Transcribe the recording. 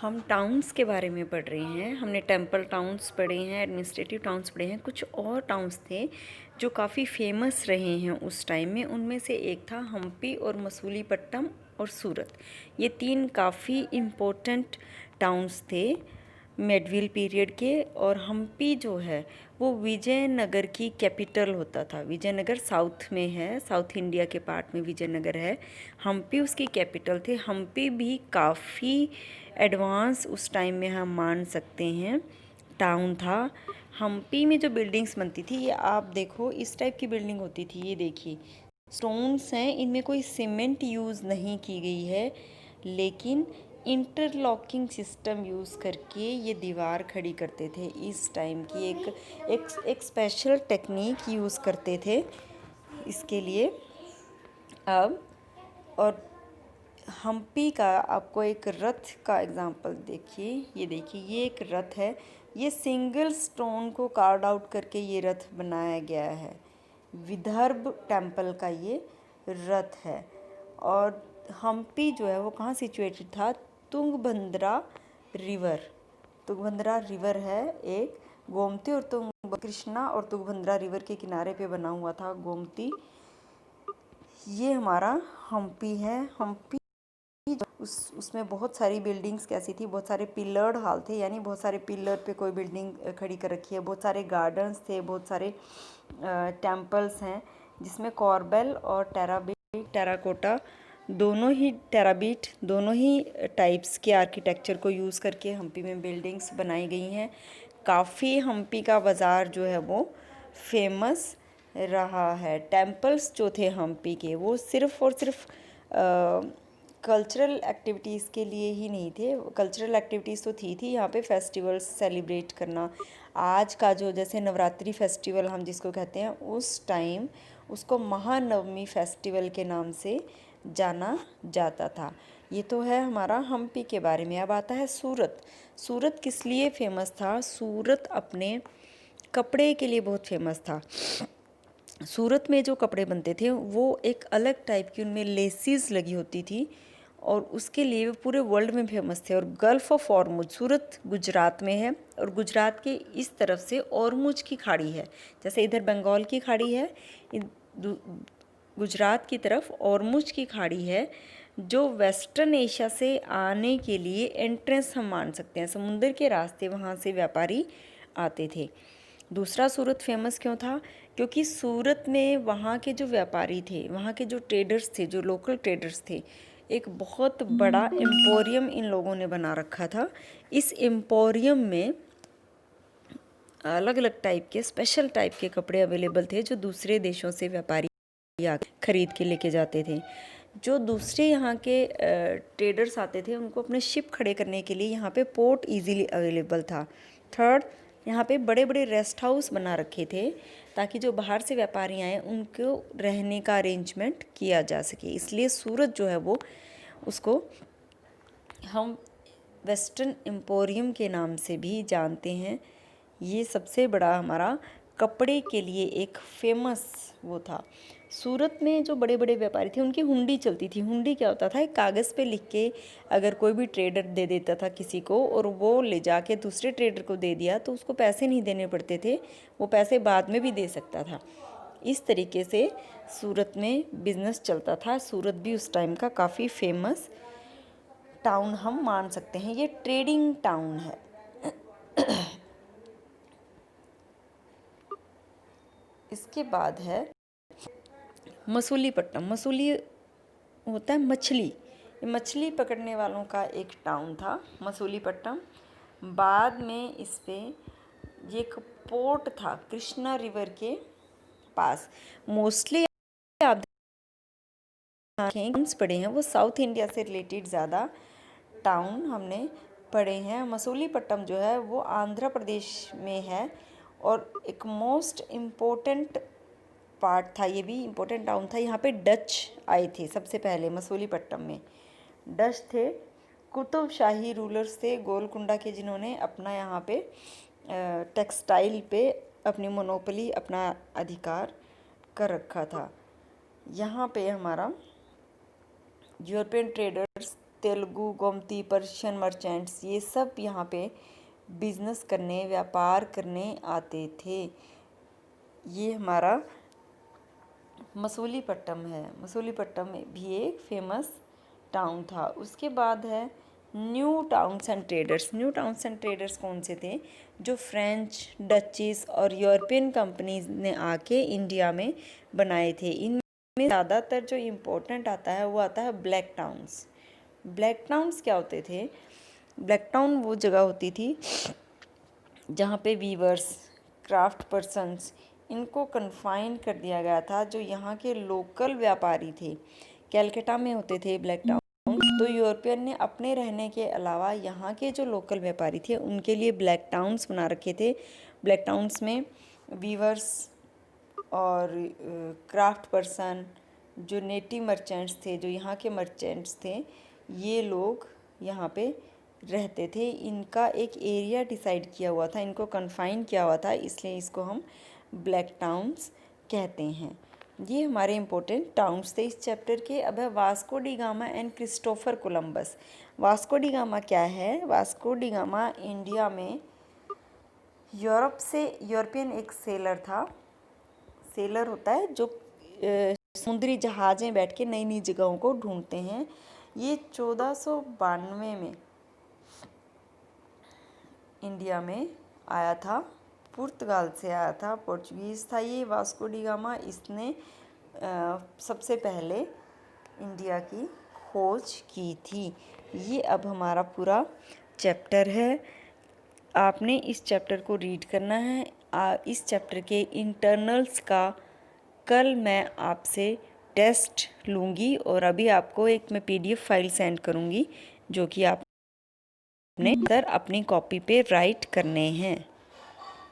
हम टाउन्स के बारे में पढ़ रहे हैं। हमने टेम्पल टाउन्स पढ़े हैं, एडमिनिस्ट्रेटिव टाउन्स पढ़े हैं। कुछ और टाउन्स थे जो काफ़ी फेमस रहे हैं उस टाइम में। उनमें से एक था हम्पी और मसूलीपट्टम और सूरत। ये तीन काफ़ी इम्पोर्टेंट टाउन्स थे मेडीवल पीरियड के। और हम्पी जो है वो विजयनगर की कैपिटल होता था। विजयनगर साउथ में है, साउथ इंडिया के पार्ट में विजयनगर है। हम्पी उसकी कैपिटल थे। हम्पी भी काफ़ी एडवांस उस टाइम में हम मान सकते हैं टाउन था। हम्पी में जो बिल्डिंग्स बनती थी, ये आप देखो इस टाइप की बिल्डिंग होती थी। ये देखिए स्टोन्स हैं, इनमें कोई सीमेंट यूज़ नहीं की गई है, लेकिन इंटरलॉकिंग सिस्टम यूज़ करके ये दीवार खड़ी करते थे। इस टाइम की एक स्पेशल टेक्निक यूज़ करते थे इसके लिए। अब और हम्पी का आपको एक रथ का एग्जांपल देखिए। ये देखिए, ये एक रथ है। ये सिंगल स्टोन को कार्ड आउट करके ये रथ बनाया गया है। विदर्भ टेम्पल का ये रथ है। और हम्पी जो है वो कहाँ सिचुएटेड था? तुंगभद्रा रिवर। तुंगभद्रा रिवर है एक, गोमती और कृष्णा और तुंगभद्रा रिवर के किनारे पे बना हुआ था गोमती। ये हमारा हम्पी है। हम्पी उसमें बहुत सारी बिल्डिंग्स कैसी थी, बहुत सारे पिलर्ड हॉल थे, यानी बहुत सारे पिलर पे कोई बिल्डिंग खड़ी कर रखी है। बहुत सारे गार्डन्स थे, बहुत सारे टेम्पल्स हैं, जिसमें कॉर्बेल और टेराकोटा दोनों ही टाइप्स के आर्किटेक्चर को यूज़ करके हम्पी में बिल्डिंग्स बनाई गई हैं। काफ़ी हम्पी का बाज़ार जो है वो फेमस रहा है। टेम्पल्स जो थे हम्पी के, वो सिर्फ़ और सिर्फ कल्चरल एक्टिविटीज़ के लिए ही नहीं थे। कल्चरल एक्टिविटीज़ तो थी यहाँ पे, फेस्टिवल्स सेलिब्रेट करना। आज का जो जैसे नवरात्रि फेस्टिवल हम जिसको कहते हैं, उस टाइम उसको महानवमी फेस्टिवल के नाम से जाना जाता था। ये तो है हमारा हम्पी के बारे में। अब आता है सूरत। सूरत किस लिए फेमस था? सूरत अपने कपड़े के लिए बहुत फेमस था। सूरत में जो कपड़े बनते थे वो एक अलग टाइप की, उनमें लेसिस लगी होती थी, और उसके लिए वो पूरे वर्ल्ड में फेमस थे। और गल्फ़ ऑफ ऑरमुज, सूरत गुजरात में है, और गुजरात के इस तरफ से ऑरमुज की खाड़ी है। जैसे इधर बंगाल की खाड़ी है, गुजरात की तरफ ऑरमुज की खाड़ी है, जो वेस्टर्न एशिया से आने के लिए एंट्रेंस हम मान सकते हैं। समुद्र के रास्ते वहाँ से व्यापारी आते थे। दूसरा, सूरत फेमस क्यों था? क्योंकि सूरत में वहाँ के जो व्यापारी थे, वहाँ के जो ट्रेडर्स थे, जो लोकल ट्रेडर्स थे, एक बहुत बड़ा एम्पोरियम इन लोगों ने बना रखा था। इस एम्पोरियम में अलग अलग टाइप के, स्पेशल टाइप के कपड़े अवेलेबल थे, जो दूसरे देशों से व्यापारी खरीद के लेके जाते थे। जो दूसरे यहाँ के ट्रेडर्स आते थे, उनको अपने शिप खड़े करने के लिए यहाँ पे पोर्ट इजीली अवेलेबल था। थर्ड, यहाँ पे बड़े बड़े रेस्ट हाउस बना रखे थे, ताकि जो बाहर से व्यापारी आए उनको रहने का अरेंजमेंट किया जा सके। इसलिए सूरत जो है वो, उसको हम वेस्टर्न एम्पोरियम के नाम से भी जानते हैं। ये सबसे बड़ा हमारा कपड़े के लिए एक फेमस वो था। सूरत में जो बड़े बड़े व्यापारी थे, उनकी हुंडी चलती थी। हुंडी क्या होता था? एक कागज़ पे लिख के अगर कोई भी ट्रेडर दे देता था किसी को, और वो ले जाके दूसरे ट्रेडर को दे दिया, तो उसको पैसे नहीं देने पड़ते थे, वो पैसे बाद में भी दे सकता था। इस तरीके से सूरत में बिज़नेस चलता था। सूरत भी उस टाइम का काफ़ी फेमस टाउन हम मान सकते हैं। ये ट्रेडिंग टाउन है। इसके बाद है मसूलीपट्टम। मसूली होता है मछली, ये मछली पकड़ने वालों का एक टाउन था मसूलीपट्टम। बाद में इस पे ये एक पोर्ट था कृष्णा रिवर के पास। मोस्टली आप पढ़े हैं वो साउथ इंडिया से रिलेटेड ज़्यादा टाउन हमने पढ़े हैं। मसूलीपट्टम जो है वो आंध्र प्रदेश में है, और एक मोस्ट इम्पोर्टेंट पार्ट था, ये भी इम्पोर्टेंट टाउन था। यहाँ पे डच आए थे सबसे पहले। मसूलीपट्टम में डच थे, कुतुब शाही रूलर्स थे गोलकुंडा के, जिन्होंने अपना यहाँ पे टेक्सटाइल पे अपनी मोनोपोली, अपना अधिकार कर रखा था। यहाँ पे हमारा European traders Telugu, Gomti, Persian merchants, ये सब यहाँ पे बिजनेस करने, व्यापार करने आते थे। ये हमारा मसूलीपट्टम है। मसूलीपट्टम भी एक फेमस टाउन था। उसके बाद है new towns and traders. New towns and traders कौन से थे? जो फ्रेंच, डचीज और यूरोपियन कंपनीज ने आके इंडिया में बनाए थे। इनमें ज़्यादातर जो इम्पोर्टेंट आता है वो आता है ब्लैक टाउन्स। ब्लैक टाउन्स क्या होते थे? ब्लैक टाउन वो जगह होती थी जहाँ पे वीवर्स, क्राफ्ट पर्सन्स, इनको कन्फाइन कर दिया गया था। जो यहाँ के लोकल व्यापारी थे, कैलकाटा में होते थे ब्लैक टाउन। तो यूरोपियन ने अपने रहने के अलावा यहाँ के जो लोकल व्यापारी थे उनके लिए ब्लैक टाउन्स बना रखे थे। ब्लैक टाउन्स में वीवर्स और क्राफ्ट पर्सन, जो नेटिव मर्चेंट्स थे, जो यहाँ के मर्चेंट्स थे, ये लोग यहाँ पे रहते थे। इनका एक एरिया डिसाइड किया हुआ था, इनको कन्फाइन किया हुआ था, इसलिए इसको हम ब्लैक टाउन्स कहते हैं। ये हमारे इम्पोर्टेंट टाउन्स थे इस चैप्टर के। अब है Vasco D gamma and Christopher Columbus. Vasco D gamma क्या है? वास्को डी गामा इंडिया में यूरोप से, यूरोपियन एक सेलर था। सेलर होता है जो समुद्री जहाज में बैठ के नई नई जगहों को ढूंढते हैं। ये 1492 में इंडिया में आया था, पुर्तगाल से आया था, पोर्चुगीज़ था ये वास्को डी गामा। इसने सबसे पहले इंडिया की खोज की थी। ये अब हमारा पूरा चैप्टर है। आपने इस चैप्टर को रीड करना है। इस चैप्टर के इंटरनल्स का कल मैं आपसे टेस्ट लूँगी और अभी आपको एक मैं PDF फाइल सेंड करूँगी जो कि आपने अपनी कॉपी पे राइट करने हैं।